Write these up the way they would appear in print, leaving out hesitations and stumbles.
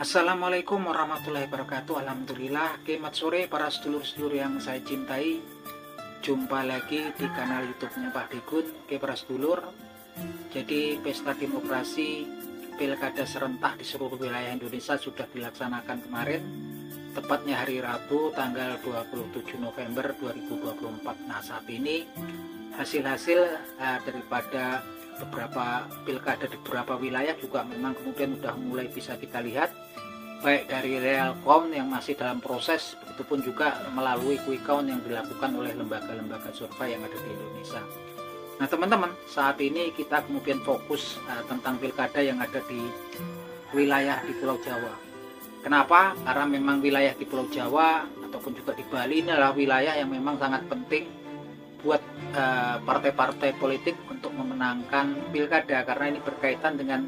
Assalamualaikum warahmatullahi wabarakatuh. Alhamdulillah, selamat sore para sedulur-sedulur yang saya cintai. Jumpa lagi di kanal YouTube-nya Pak Degun. Para sedulur, jadi pesta demokrasi pilkada serentak di seluruh wilayah Indonesia sudah dilaksanakan kemarin, tepatnya hari Rabu tanggal 27 November 2024. Nah, saat ini hasil-hasil daripada beberapa pilkada di beberapa wilayah juga memang kemudian sudah mulai bisa kita lihat, baik dari Realcom yang masih dalam proses, begitupun juga melalui quick count yang dilakukan oleh lembaga-lembaga survei yang ada di Indonesia. Nah teman-teman, saat ini kita kemudian fokus tentang pilkada yang ada di wilayah di Pulau Jawa. Kenapa? Karena memang wilayah di Pulau Jawa ataupun juga di Bali ini adalah wilayah yang memang sangat penting buat partai-partai politik untuk memenangkan pilkada, karena ini berkaitan dengan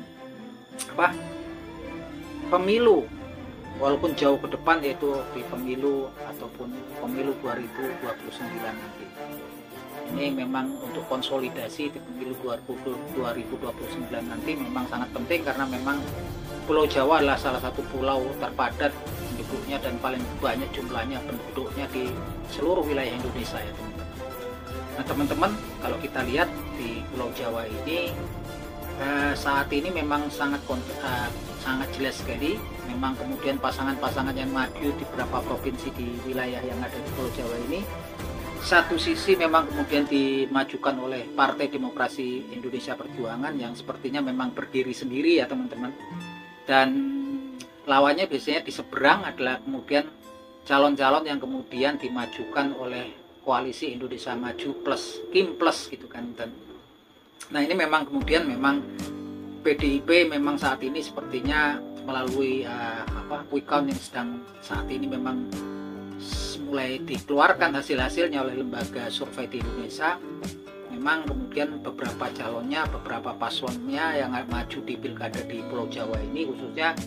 pemilu, walaupun jauh ke depan, yaitu di pemilu ataupun pemilu 2029 nanti. Ini memang untuk konsolidasi di pemilu 2029 nanti memang sangat penting, karena memang Pulau Jawa adalah salah satu pulau terpadat penduduknya dan paling banyak jumlahnya penduduknya di seluruh wilayah Indonesia ya teman-teman. Nah teman-teman, kalau kita lihat di Pulau Jawa ini saat ini memang sangat jelas sekali. Memang kemudian pasangan-pasangan yang maju di beberapa provinsi di wilayah yang ada di Pulau Jawa ini, satu sisi memang kemudian dimajukan oleh Partai Demokrasi Indonesia Perjuangan yang sepertinya memang berdiri sendiri ya teman-teman, dan lawannya biasanya di seberang adalah kemudian calon-calon yang kemudian dimajukan oleh Koalisi Indonesia Maju plus Kim plus gitu kan. Nah ini memang kemudian memang PDIP memang saat ini sepertinya melalui quick count yang sedang saat ini memang mulai dikeluarkan hasil-hasilnya oleh lembaga survei di Indonesia. Memang kemudian beberapa calonnya, beberapa paslonnya yang maju di pilkada di Pulau Jawa ini khususnya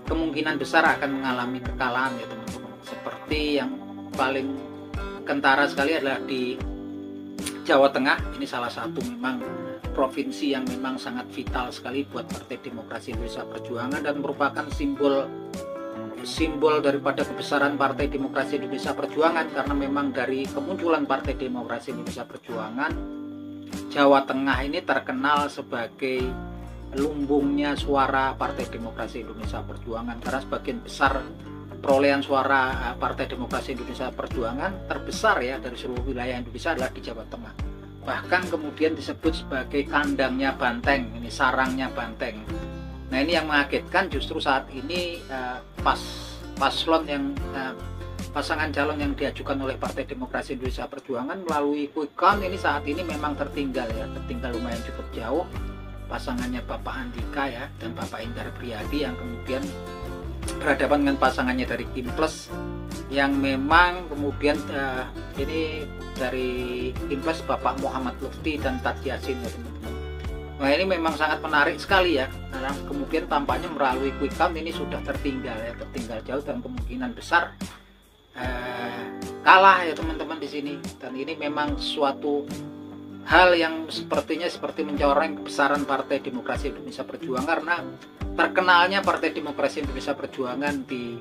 kemungkinan besar akan mengalami kekalahan ya teman-teman. Seperti yang paling kentara sekali adalah di Jawa Tengah. Ini salah satu memang provinsi yang memang sangat vital sekali buat Partai Demokrasi Indonesia Perjuangan dan merupakan simbol daripada kebesaran Partai Demokrasi Indonesia Perjuangan, karena memang dari kemunculan Partai Demokrasi Indonesia Perjuangan, Jawa Tengah ini terkenal sebagai lumbungnya suara Partai Demokrasi Indonesia Perjuangan, karena sebagian besar perolehan suara Partai Demokrasi Indonesia Perjuangan terbesar ya dari seluruh wilayah Indonesia adalah di Jawa Tengah. Bahkan kemudian disebut sebagai kandangnya banteng, ini sarangnya banteng. Nah ini yang mengagetkan justru saat ini paslon yang pasangan calon yang diajukan oleh Partai Demokrasi Indonesia Perjuangan melalui quick count ini saat ini memang tertinggal lumayan cukup jauh. Pasangannya Bapak Andika ya dan Bapak Indar Priadi yang kemudian berhadapan dengan pasangannya dari Kim Plus yang memang kemudian ini dari Kim Plus Bapak Muhammad Lutfi dan Tad Yassin ya teman-teman. Nah ini memang sangat menarik sekali ya, karena kemudian tampaknya melalui quick count ini sudah tertinggal jauh dan kemungkinan besar kalah ya teman-teman di sini. Dan ini memang suatu hal yang sepertinya seperti mencoreng kebesaran Partai Demokrasi Indonesia Perjuangan, karena terkenalnya Partai Demokrasi Indonesia Perjuangan di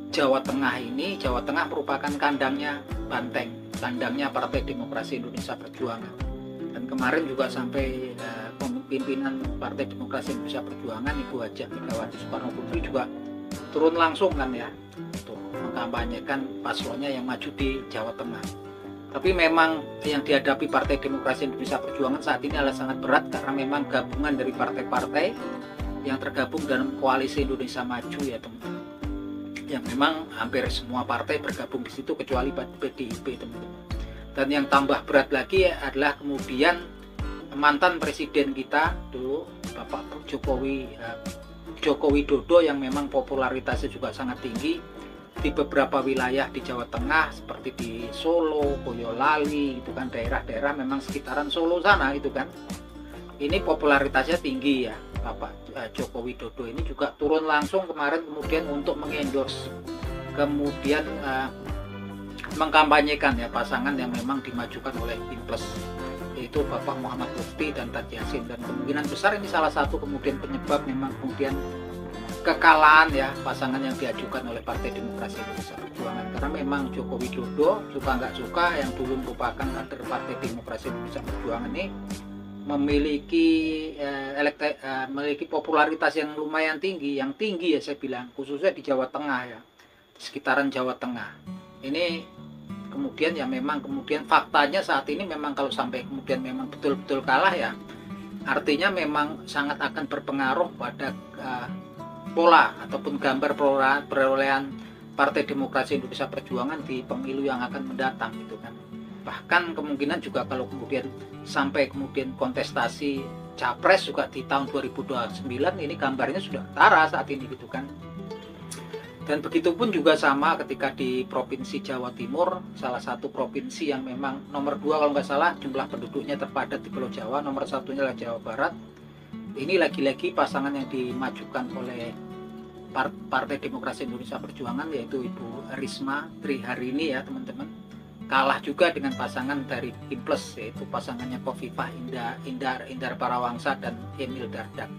Jawa Tengah ini, Jawa Tengah merupakan kandangnya banteng, kandangnya Partai Demokrasi Indonesia Perjuangan. Dan kemarin juga sampai pimpinan Partai Demokrasi Indonesia Perjuangan Ibu Hajah Megawati Soekarno Putri juga turun langsung kan ya untuk mengkampanyekan paslonnya yang maju di Jawa Tengah. Tapi memang yang dihadapi Partai Demokrasi Indonesia Perjuangan saat ini adalah sangat berat, karena memang gabungan dari partai-partai yang tergabung dalam Koalisi Indonesia Maju ya teman-teman, yang memang hampir semua partai bergabung di situ kecuali PDIP teman-teman. Dan yang tambah berat lagi adalah kemudian mantan presiden kita dulu Bapak Joko Widodo yang memang popularitasnya juga sangat tinggi di beberapa wilayah di Jawa Tengah seperti di Solo, Boyolali itu kan, daerah-daerah memang sekitaran Solo sana itu kan. Ini popularitasnya tinggi ya. Bapak Joko Widodo ini juga turun langsung kemarin kemudian untuk mengendorse, kemudian mengkampanyekan ya pasangan yang memang dimajukan oleh Kim Plus, yaitu Bapak Muhammad Lutfi dan Tad Yassin. Dan kemungkinan besar ini salah satu kemudian penyebab memang kemudian kekalahan ya pasangan yang diajukan oleh Partai Demokrasi Indonesia Perjuangan, karena memang Joko Widodo suka nggak suka yang dulu merupakan kader Partai Demokrasi Indonesia Perjuangan ini memiliki popularitas yang lumayan tinggi, yang tinggi ya saya bilang, khususnya di Jawa Tengah ya, di sekitaran Jawa Tengah. Ini kemudian ya memang kemudian faktanya saat ini memang kalau sampai kemudian memang betul-betul kalah ya, artinya memang sangat akan berpengaruh pada pola ataupun gambar perolehan Partai Demokrasi Indonesia Perjuangan di pemilu yang akan mendatang gitu kan. Bahkan kemungkinan juga kalau kemudian sampai kemudian kontestasi capres juga di tahun 2029 ini gambarnya sudah ketara saat ini gitu kan. Dan begitu pun juga sama ketika di Provinsi Jawa Timur, salah satu provinsi yang memang nomor 2 kalau nggak salah jumlah penduduknya terpadat di Pulau Jawa, nomor satunya adalah Jawa Barat. Ini lagi-lagi pasangan yang dimajukan oleh Partai Demokrasi Indonesia Perjuangan, yaitu Ibu Risma Triharini ya teman-teman, kalah juga dengan pasangan dari Kim Plus, yaitu pasangannya Khofifah Indar Parawangsa dan Emil Dardak,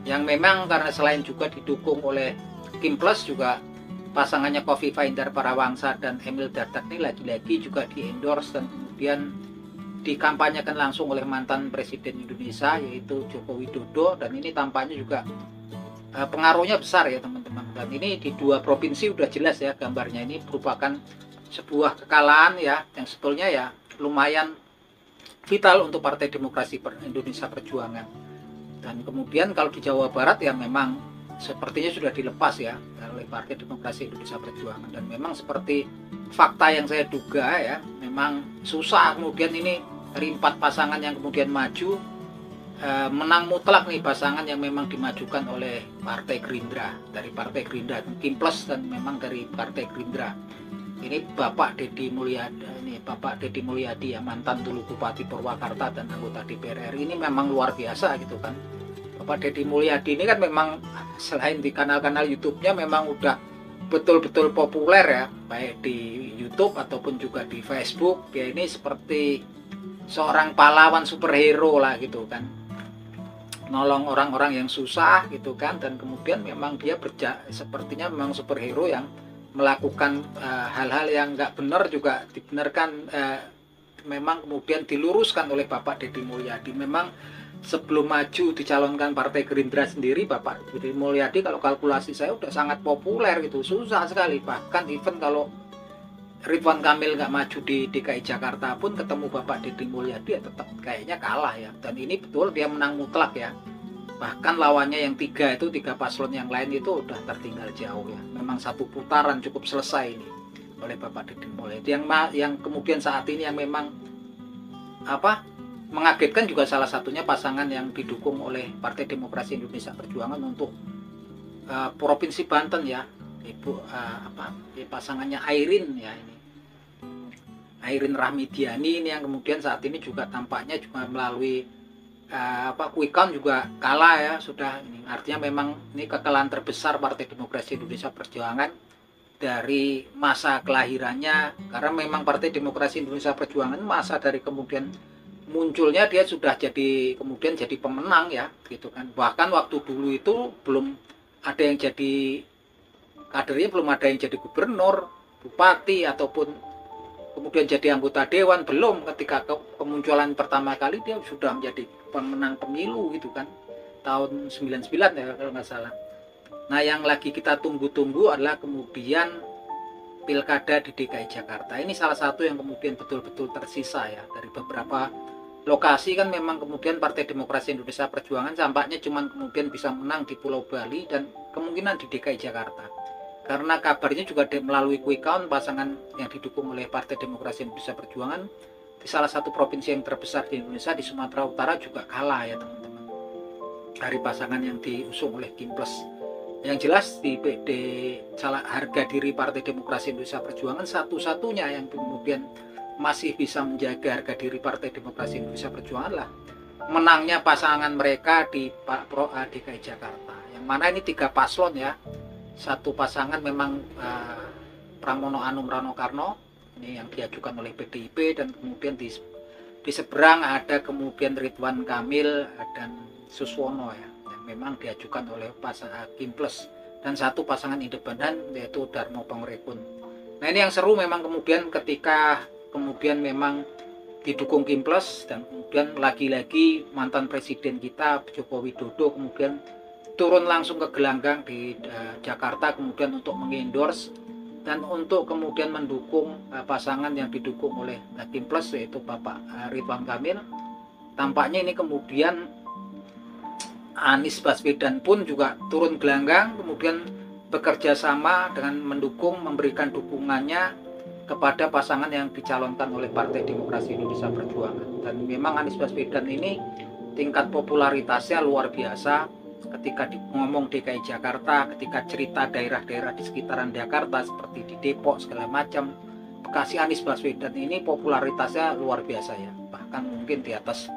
yang memang karena selain juga didukung oleh Kim Plus, juga pasangannya Khofifah Indar Parawangsa dan Emil Dardak ini lagi-lagi juga di-endorse dan kemudian dikampanyekan langsung oleh mantan Presiden Indonesia yaitu Joko Widodo, dan ini tampaknya juga pengaruhnya besar ya teman-teman. Dan ini di 2 provinsi udah jelas ya gambarnya, ini merupakan sebuah kekalahan ya yang sebetulnya ya lumayan vital untuk Partai Demokrasi Indonesia Perjuangan. Dan kemudian kalau di Jawa Barat ya memang sepertinya sudah dilepas ya oleh Partai Demokrasi Indonesia Perjuangan, dan memang seperti fakta yang saya duga ya, memang susah kemudian ini dari 4 pasangan yang kemudian maju menang mutlak nih pasangan yang memang dimajukan oleh Partai Gerindra, dari Partai Gerindra Kim Plus dan memang dari Partai Gerindra. Ini Bapak Deddy Mulyadi ya, mantan dulu Bupati Purwakarta dan anggota DPR RI, ini memang luar biasa gitu kan. Bapak Deddy Mulyadi ini kan memang selain di kanal-kanal YouTube-nya memang udah betul-betul populer ya, baik di YouTube ataupun juga di Facebook. Dia ini seperti seorang pahlawan superhero lah gitu kan, nolong orang-orang yang susah gitu kan, dan kemudian memang dia sepertinya memang superhero yang melakukan hal-hal yang nggak benar juga dibenarkan, memang kemudian diluruskan oleh Bapak Deddy Mulyadi. Memang sebelum maju dicalonkan Partai Gerindra sendiri, Bapak Deddy Mulyadi kalau kalkulasi saya udah sangat populer gitu, susah sekali. Bahkan even kalau Ridwan Kamil nggak maju di DKI Jakarta pun ketemu Bapak Deddy Mulyadi ya tetap kayaknya kalah ya. Dan ini betul dia menang mutlak ya. Bahkan lawannya yang 3 paslon yang lain itu udah tertinggal jauh ya. Memang 1 putaran cukup selesai ini oleh Bapak Deddy Mulyadi. Yang kemudian saat ini yang memang mengagetkan juga salah satunya pasangan yang didukung oleh Partai Demokrasi Indonesia Perjuangan untuk Provinsi Banten ya, pasangannya Airin ya, ini Airin Rahmidiani ini yang kemudian saat ini juga tampaknya juga melalui quick count juga kalah ya sudah. Ini artinya memang ini kekalahan terbesar Partai Demokrasi Indonesia Perjuangan dari masa kelahirannya, karena memang Partai Demokrasi Indonesia Perjuangan masa dari kemudian munculnya dia sudah jadi kemudian jadi pemenang ya gitu kan. Bahkan waktu dulu itu belum ada yang jadi kadernya, belum ada yang jadi gubernur, bupati ataupun kemudian jadi anggota dewan, belum. Ketika kemunculan pertama kali dia sudah menjadi pemenang pemilu gitu kan, tahun 99 ya kalau nggak salah. Nah yang lagi kita tunggu-tunggu adalah kemudian pilkada di DKI Jakarta. Ini salah satu yang kemudian betul-betul tersisa ya dari beberapa lokasi kan. Memang kemudian Partai Demokrasi Indonesia Perjuangan tampaknya cuman kemudian bisa menang di Pulau Bali dan kemungkinan di DKI Jakarta. Karena kabarnya juga melalui quick count pasangan yang didukung oleh Partai Demokrasi Indonesia Perjuangan di salah satu provinsi yang terbesar di Indonesia, di Sumatera Utara juga kalah ya teman-teman, dari pasangan yang diusung oleh Kim Plus. Yang jelas di harga diri Partai Demokrasi Indonesia Perjuangan satu-satunya yang kemudian masih bisa menjaga harga diri Partai Demokrasi Indonesia Perjuangan lah menangnya pasangan mereka di DKI Jakarta, yang mana ini 3 paslon ya. Satu pasangan memang Pramono Anung Rano Karno ini yang diajukan oleh PDIP, dan kemudian di seberang ada kemudian Ridwan Kamil dan Suswono ya, yang memang diajukan oleh pasangan Kim Plus dan satu pasangan independen yaitu Darmo Pangrekun. Nah ini yang seru memang kemudian ketika kemudian memang didukung Kim Plus, dan kemudian lagi-lagi mantan presiden kita Joko Widodo kemudian turun langsung ke gelanggang di Jakarta kemudian untuk mengendorse dan untuk kemudian mendukung pasangan yang didukung oleh Kim Plus yaitu Bapak Ridwan Kamil. Tampaknya ini kemudian Anies Baswedan pun juga turun gelanggang kemudian bekerja sama dengan mendukung, memberikan dukungannya kepada pasangan yang dicalonkan oleh Partai Demokrasi Indonesia Perjuangan. Dan memang Anies Baswedan ini tingkat popularitasnya luar biasa ketika ngomong DKI Jakarta, ketika cerita daerah-daerah di sekitaran Jakarta seperti di Depok segala macam. Bekasi Anies Baswedan ini popularitasnya luar biasa ya, bahkan mungkin di atas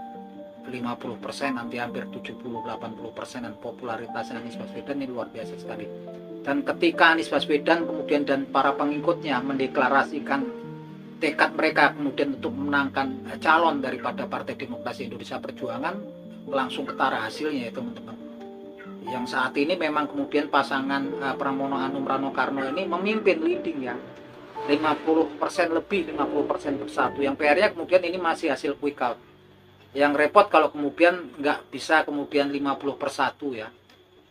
50%, nanti hampir 70-80% popularitasnya Anies Baswedan ini luar biasa sekali. Dan ketika Anies Baswedan kemudian dan para pengikutnya mendeklarasikan tekad mereka kemudian untuk memenangkan calon daripada Partai Demokrasi Indonesia Perjuangan, langsung ketara hasilnya ya teman-teman. Yang saat ini memang kemudian pasangan Pramono Anung Rano Karno ini memimpin leading ya, 50% lebih, 50% bersatu. Yang PR-nya kemudian ini masih hasil quick count. Yang repot kalau kemudian nggak bisa kemudian 50/1 ya.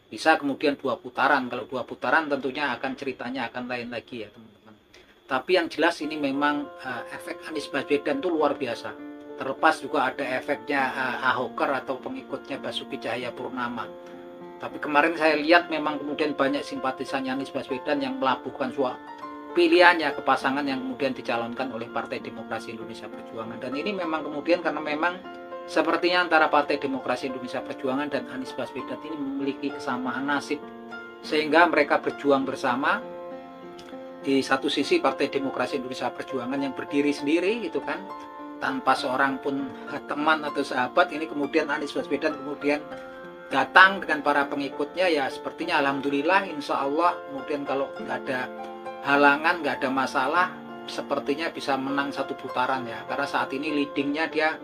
Bisa kemudian 2 putaran. Kalau 2 putaran tentunya akan ceritanya akan lain lagi ya teman-teman. Tapi yang jelas ini memang efek Anies Baswedan itu luar biasa. Terlepas juga ada efeknya Ahoker atau pengikutnya Basuki Cahayapurnama. Tapi kemarin saya lihat memang kemudian banyak simpatisannya Anies Baswedan yang melabuhkan pilihannya ke pasangan yang kemudian dicalonkan oleh Partai Demokrasi Indonesia Perjuangan. Dan ini memang kemudian karena memang sepertinya antara Partai Demokrasi Indonesia Perjuangan dan Anies Baswedan ini memiliki kesamaan nasib, sehingga mereka berjuang bersama. Di satu sisi Partai Demokrasi Indonesia Perjuangan yang berdiri sendiri gitu kan, tanpa seorang pun teman atau sahabat. Ini kemudian Anies Baswedan kemudian datang dengan para pengikutnya ya, sepertinya alhamdulillah insya Allah kemudian kalau nggak ada halangan, nggak ada masalah, sepertinya bisa menang 1 putaran ya, karena saat ini leadingnya dia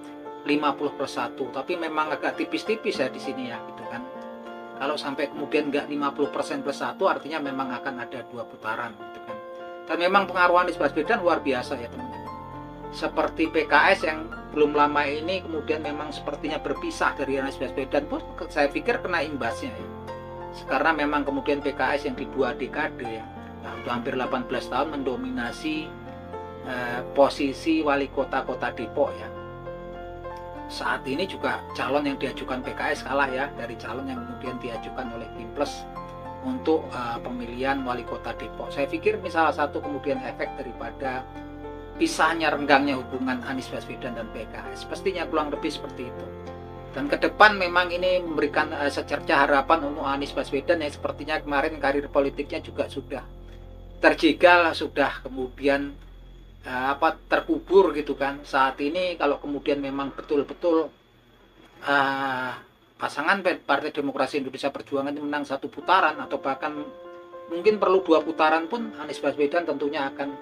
50/1, tapi memang agak tipis-tipis ya di sini ya gitu kan. Kalau sampai kemudian nggak 50%+1 artinya memang akan ada 2 putaran gitu kan. Dan memang pengaruh Anies Baswedan luar biasa ya teman-teman. Seperti PKS yang belum lama ini kemudian memang sepertinya berpisah dari Anies Baswedan pun saya pikir kena imbasnya ya. Karena memang kemudian PKS yang di 2 dekade ya, udah hampir 18 tahun mendominasi posisi wali kota Depok ya. Saat ini juga calon yang diajukan PKS kalah ya dari calon yang kemudian diajukan oleh Kim Plus untuk pemilihan wali kota Depok. Saya pikir ini salah satu kemudian efek daripada pisahnya, renggangnya hubungan Anies Baswedan dan PKS. Pastinya kurang lebih seperti itu. Dan ke depan memang ini memberikan secerca harapan untuk Anies Baswedan yang sepertinya kemarin karir politiknya juga sudah terjegal, sudah kemudian terkubur gitu kan. Saat ini kalau kemudian memang betul-betul pasangan Partai Demokrasi Indonesia Perjuangan ini menang 1 putaran atau bahkan mungkin perlu 2 putaran pun, Anies Baswedan tentunya akan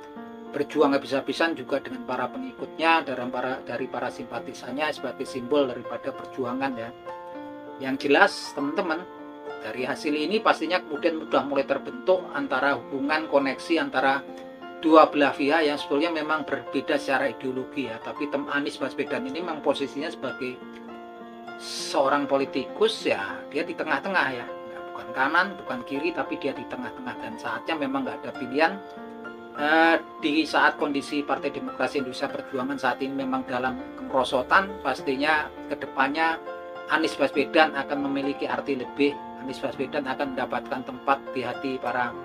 berjuang habis-habisan juga dengan para pengikutnya, dari para simpatisannya sebagai simbol daripada perjuangan ya. Yang jelas teman-teman, dari hasil ini pastinya kemudian sudah mulai terbentuk antara hubungan koneksi antara dua belah pihak yang sebetulnya memang berbeda secara ideologi ya, tapi Anies Baswedan ini memang posisinya sebagai seorang politikus ya, dia di tengah-tengah ya, bukan kanan bukan kiri tapi dia di tengah-tengah, dan saatnya memang nggak ada pilihan di saat kondisi Partai Demokrasi Indonesia Perjuangan saat ini memang dalam kemerosotan. Pastinya kedepannya Anies Baswedan akan memiliki arti lebih, Anies Baswedan akan mendapatkan tempat di hati para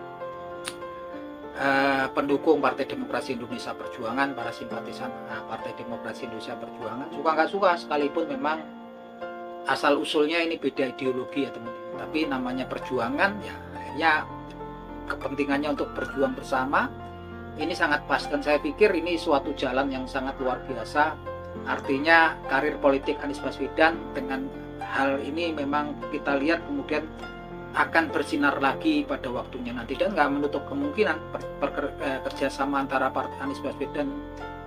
pendukung Partai Demokrasi Indonesia Perjuangan, para simpatisan Partai Demokrasi Indonesia Perjuangan. Suka nggak suka sekalipun memang asal usulnya ini beda ideologi ya teman-teman, tapi namanya perjuangan ya, akhirnya kepentingannya untuk berjuang bersama ini sangat pas, dan saya pikir ini suatu jalan yang sangat luar biasa. Artinya karir politik Anies Baswedan dengan hal ini memang kita lihat kemudian akan bersinar lagi pada waktunya nanti, dan nggak menutup kemungkinan kerjasama antara Anies Baswedan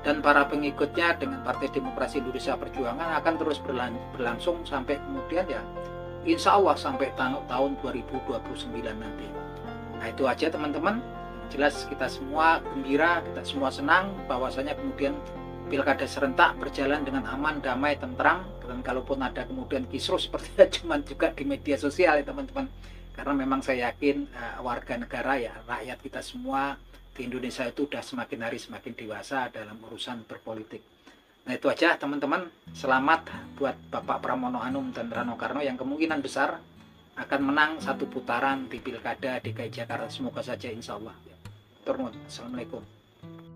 dan para pengikutnya dengan Partai Demokrasi Indonesia Perjuangan akan terus berlangsung sampai kemudian ya insya Allah sampai tahun 2029 nanti. Nah itu aja teman-teman, jelas kita semua gembira, kita semua senang bahwasanya kemudian pilkada serentak berjalan dengan aman, damai, tentram. Dan kalaupun ada kemudian kisruh seperti cuman juga di media sosial ya teman-teman, karena memang saya yakin warga negara ya, rakyat kita semua di Indonesia itu udah semakin hari semakin dewasa dalam urusan berpolitik. Nah itu aja teman-teman, selamat buat Bapak Pramono Anung dan Rano Karno yang kemungkinan besar akan menang satu putaran di pilkada DKI Jakarta. Semoga saja insya Allah. Assalamualaikum.